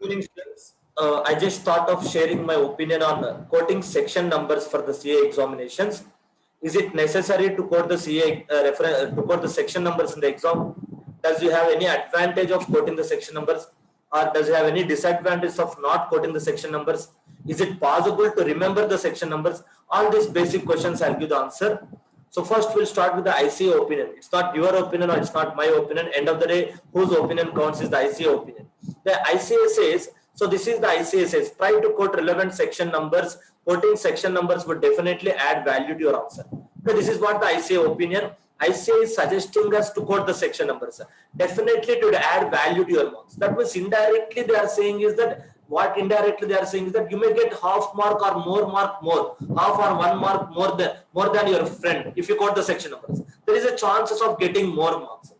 Evening, students. I just thought of sharing my opinion on quoting section numbers for the CA examinations. Is it necessary to quote the CA to quote the section numbers in the exam? Does you have any advantage of quoting the section numbers, or does you have any disadvantage of not quoting the section numbers? Is it possible to remember the section numbers? All these basic questions I'll give the answer. So first we'll start with the ICA opinion. It's not your opinion or it's not my opinion. End of the day, whose opinion counts is the ICA opinion. The ICA says, so this is the ICA says, try to quote relevant section numbers. Quoting section numbers would definitely add value to your answer. So this is what the ICA opinion. ICA is suggesting us to quote the section numbers. Definitely it would add value to your marks. That means indirectly they are saying is that, what indirectly they are saying is that you may get half mark or more, half or 1 mark more than your friend if you quote the section numbers. There is a chances of getting more marks.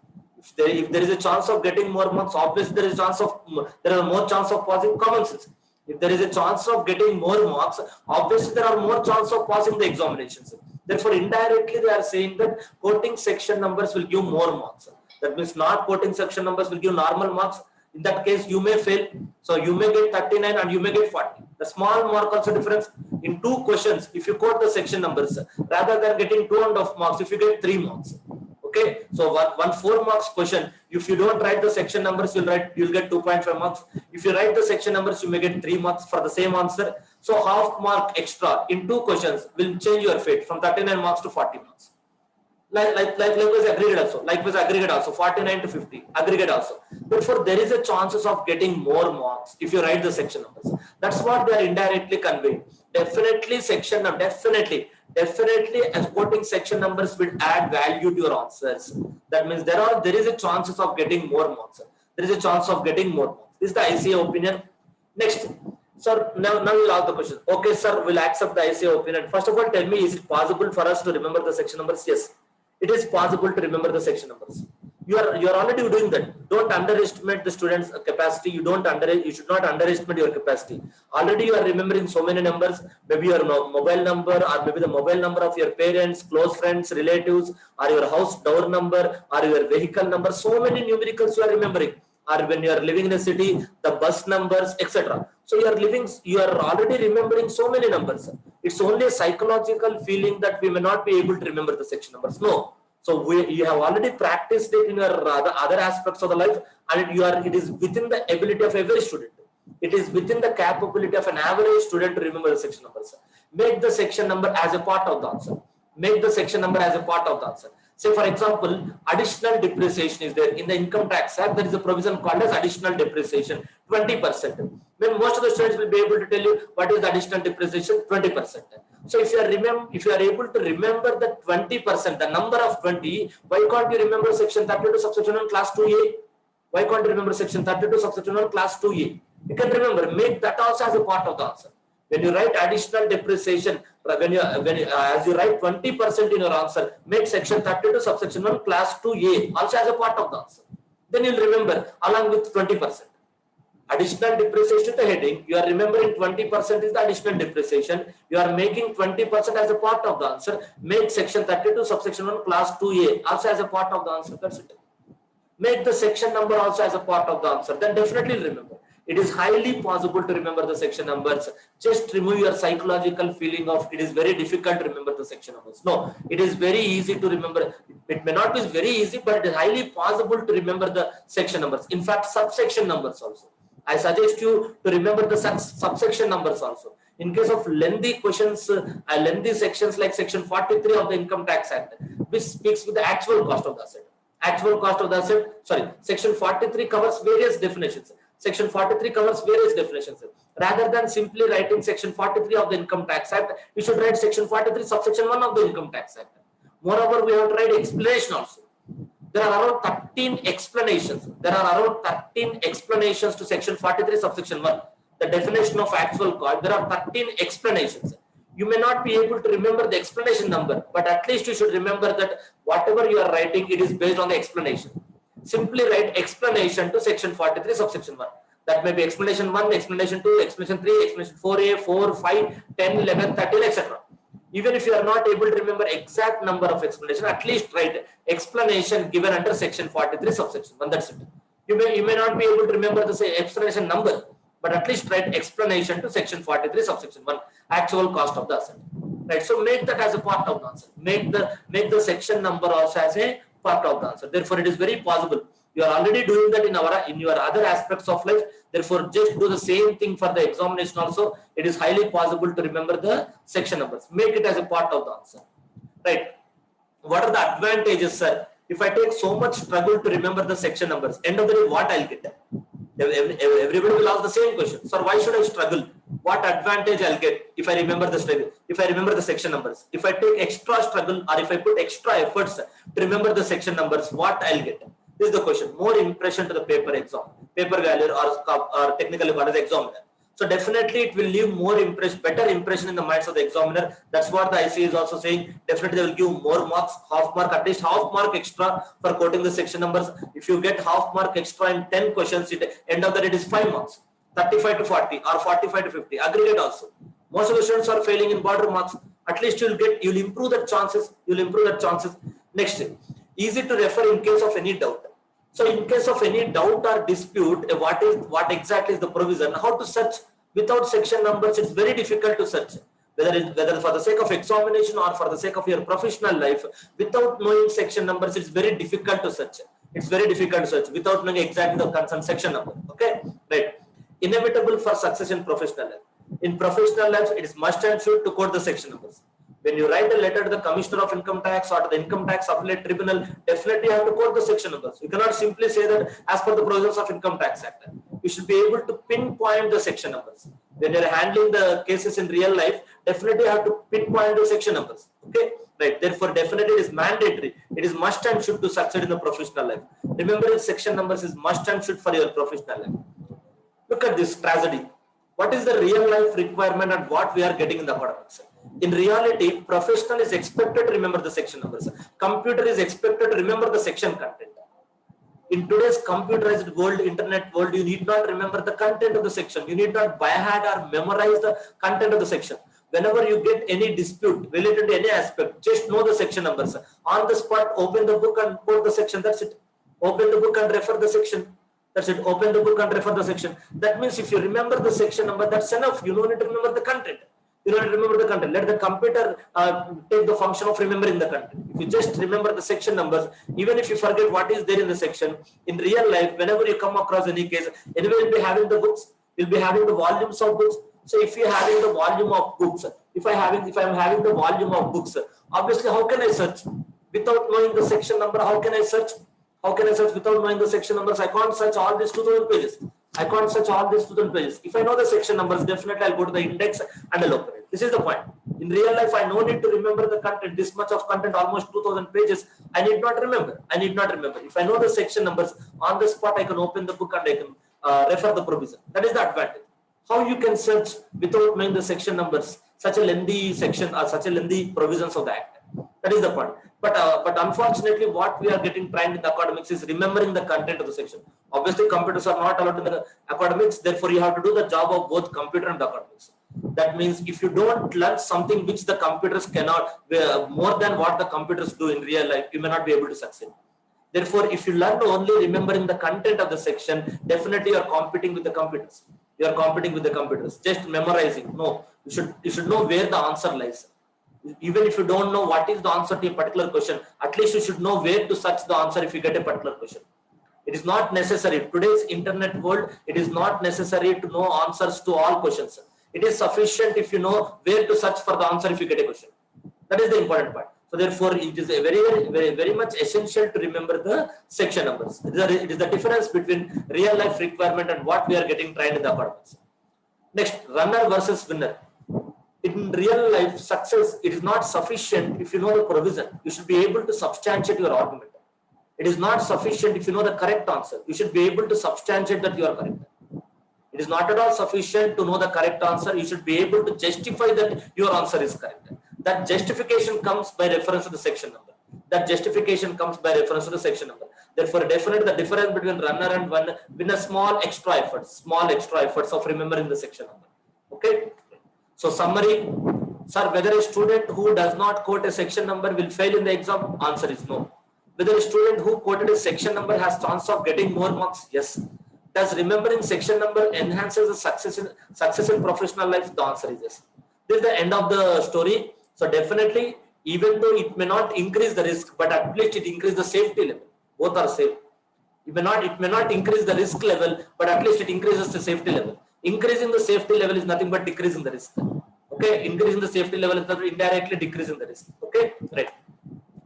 If there is a chance of getting more marks, obviously there is more chance of passing common sense. If there is a chance of getting more marks, obviously there are more chance of passing the examinations. Therefore, indirectly they are saying that quoting section numbers will give more marks. That means not quoting section numbers will give normal marks. In that case, you may fail. So you may get 39 and you may get 40. The small mark also difference. In 2 questions, if you quote the section numbers, rather than getting 2.5 marks, if you get 3 marks. Okay, so one 4 marks question, if you don't write the section numbers, you'll get 2.5 marks. If you write the section numbers, you may get 3 marks for the same answer. So half mark extra in 2 questions will change your fate from 39 marks to 40 marks. Likewise aggregate also 49 to 50 aggregate also. Therefore, there is a chances of getting more marks if you write the section numbers. That's what they are indirectly conveying. Definitely section number, definitely as quoting section numbers will add value to your answers. That means there is a chances of getting more marks. There is a chance of getting more marks. This is the ICA opinion. Next, sir, now we'll ask the question. Okay, sir, we'll accept the ICA opinion. First of all, tell me, is it possible for us to remember the section numbers? Yes, it is possible to remember the section numbers. You are already doing that. Don't underestimate the students' capacity. You should not underestimate your capacity. Already you are remembering so many numbers. Maybe your mobile number, or maybe the mobile number of your parents, close friends, relatives, or your house door number, or your vehicle number. So many numericals you are remembering. Or when you are living in a city, the bus numbers, etc. So you are already remembering so many numbers. It's only a psychological feeling that we may not be able to remember the section numbers. No. So you have already practiced it in your other aspects of the life, and it is within the ability of every student. It is within the capability of an average student to remember the section numbers. Make the section number as a part of the answer. Make the section number as a part of the answer. Say, for example, additional depreciation is there. In the Income Tax Act, there is a provision called as additional depreciation, 20%. Then most of the students will be able to tell you what is the additional depreciation, 20%. So if you are able to remember the 20%, the number of 20, why can't you remember section 32 subsection 1 class 2A? Why can't you remember section 32 subsection 1 class 2A? You can remember, make that also as a part of the answer. When you write additional depreciation, as you write 20% in your answer, make section 32 subsection 1 class 2A also as a part of the answer. Then you'll remember along with 20%. Additional depreciation, the heading, you are remembering 20% is the additional depreciation. You are making 20% as a part of the answer. Make section 32 subsection 1 class 2A also as a part of the answer. That's it. Make the section number also as a part of the answer. Then definitely remember. It is highly possible to remember the section numbers. Just remove your psychological feeling of it is very difficult to remember the section numbers. No, it is very easy to remember. It may not be very easy, but it is highly possible to remember the section numbers. In fact, subsection numbers also. I suggest you to remember the subsection numbers also. In case of lengthy questions, lengthy sections like section 43 of the Income Tax Act, which speaks with the actual cost of the asset. Section 43 covers various definitions. Section 43 covers various definitions. Rather than simply writing section 43 of the Income Tax Act, you should write section 43 subsection 1 of the Income Tax Act. Moreover, we have to write explanation also. There are around 13 explanations. To section 43 subsection 1. The definition of actual cost. There are 13 explanations. You may not be able to remember the explanation number, but at least you should remember that whatever you are writing, it is based on the explanation. Simply write explanation to section 43 subsection 1. That may be explanation 1, explanation 2, explanation 3, explanation 4A, 4, 5, 10, 11, 13, etc. Even if you are not able to remember exact number of explanation, at least write explanation given under section 43 subsection 1. That's it. You may not be able to remember the explanation number, but at least write explanation to section 43 subsection 1, actual cost of the asset. Right, so make that as a part of the answer. Make the section number also as a part of the answer. Therefore, it is very possible. You are already doing that in your other aspects of life. Therefore, just do the same thing for the examination also. It is highly possible to remember the section numbers. Make it as a part of the answer. Right. What are the advantages, sir? If I take so much struggle to remember the section numbers, end of the day, what I'll get? Everybody will ask the same question. Sir, why should I struggle? What advantage I'll get if I remember the struggle, if I remember the section numbers? If I take extra struggle or if I put extra efforts to remember the section numbers, what I'll get? This is the question. More impression to the paper exam, paper value or technically what is the examiner. So definitely it will leave better impression in the minds of the examiner. That's what the IC is also saying. Definitely they will give more marks, half mark, at least half mark extra for quoting the section numbers. If you get half mark extra in 10 questions, end of the day it is 5 marks, 35 to 40 or 45 to 50. Aggregate also. Most of the students are failing in border marks. At least you'll improve the chances. Next, easy to refer in case of any doubt. So in case of any doubt or dispute, what exactly is the provision, how to search without section numbers, it's very difficult to search. Whether for the sake of examination or for the sake of your professional life, without knowing section numbers, it's very difficult to search. It's very difficult to search without knowing exactly the concerned section number. Okay, right. Inevitable for success in professional life. In professional life, it is must and should to quote the section numbers. When you write a letter to the Commissioner of Income Tax or to the Income Tax Appellate Tribunal, definitely you have to quote the section numbers. You cannot simply say that as per the provisions of Income Tax Act. You should be able to pinpoint the section numbers. When you are handling the cases in real life, definitely you have to pinpoint the section numbers. Okay, right. Therefore, definitely it is mandatory. It is must and should to succeed in the professional life. Remember, the section numbers is must and should for your professional life. Look at this tragedy. What is the real life requirement and what we are getting in the academics? In reality, professional is expected to remember the section numbers. Computer is expected to remember the section content. In today's computerized world, internet world, you need not remember the content of the section. You need not by heart or memorize the content of the section. Whenever you get any dispute related to any aspect, just know the section numbers. On the spot, open the book and quote the section. That's it. Open the book and refer the section. That's it. Open the book and refer the section. That means if you remember the section number, that's enough. You don't need to remember the content. You don't remember the content. Let the computer take the function of remembering the content. If you just remember the section numbers, even if you forget what is there in the section, in real life, whenever you come across any case, anyway, you'll be having the books, you'll be having the volumes of books. So if you're having the volume of books, if I'm having the volume of books, obviously, how can I search? Without knowing the section number, how can I search? How can I search without knowing the section numbers? I can't search all these 2000 pages. I can't search all these 2000 pages. If I know the section numbers, definitely I'll go to the index and I'll open it. This is the point. In real life, I no need to remember the content. This much of content, almost 2000 pages. I need not remember. If I know the section numbers, on the spot, I can open the book and I can refer the provision. That is the advantage. How you can search without knowing the section numbers, such a lengthy section or such a lengthy provisions of the act. That is the point. But unfortunately, what we are getting trained in the academics is remembering the content of the section. Obviously, computers are not allowed in the academics. Therefore, you have to do the job of both computer and the academics. That means if you don't learn something which the computers cannot, more than what the computers do in real life, you may not be able to succeed. Therefore, if you learn only remembering the content of the section, definitely you are competing with the computers. You are competing with the computers. Just memorizing. No, you should know where the answer lies. Even if you don't know what is the answer to a particular question, at least you should know where to search the answer if you get a particular question. It is not necessary. Today's internet world, it is not necessary to know answers to all questions. It is sufficient if you know where to search for the answer if you get a question. That is the important part. So therefore, it is very much essential to remember the section numbers. It is the difference between real life requirement and what we are getting trained in the academics. Next, runner versus winner. In real life success, it is not sufficient if you know the provision. You should be able to substantiate your argument. It is not sufficient if you know the correct answer. You should be able to substantiate that you are correct. It is not at all sufficient to know the correct answer. You should be able to justify that your answer is correct. That justification comes by reference to the section number. Therefore, definitely the difference between runner and winner, small extra efforts of remembering the section number. Okay. So summary, sir, whether a student who does not quote a section number will fail in the exam? Answer is no. Whether a student who quoted a section number has chance of getting more marks? Yes. Does remembering section number enhances the success in professional life? The answer is yes. This is the end of the story. So definitely, even though it may not increase the risk, but at least it increases the safety level. Both are safe. It may not increase the risk level, but at least it increases the safety level. Increasing the safety level is nothing but decreasing the risk. Okay, increasing the safety level is indirectly decreasing the risk. Okay, right.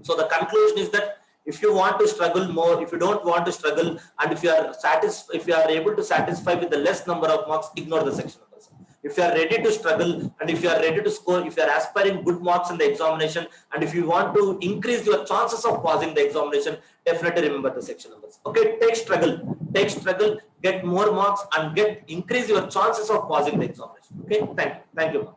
So the conclusion is that if you want to struggle more, if you don't want to struggle, and if you are able to satisfy with the less number of marks, ignore the section numbers. If you are ready to struggle and if you are ready to score, if you are aspiring good marks in the examination, and if you want to increase your chances of passing the examination, definitely remember the section numbers. Okay, take struggle, get more marks and increase your chances of passing the examination. Okay, thank you.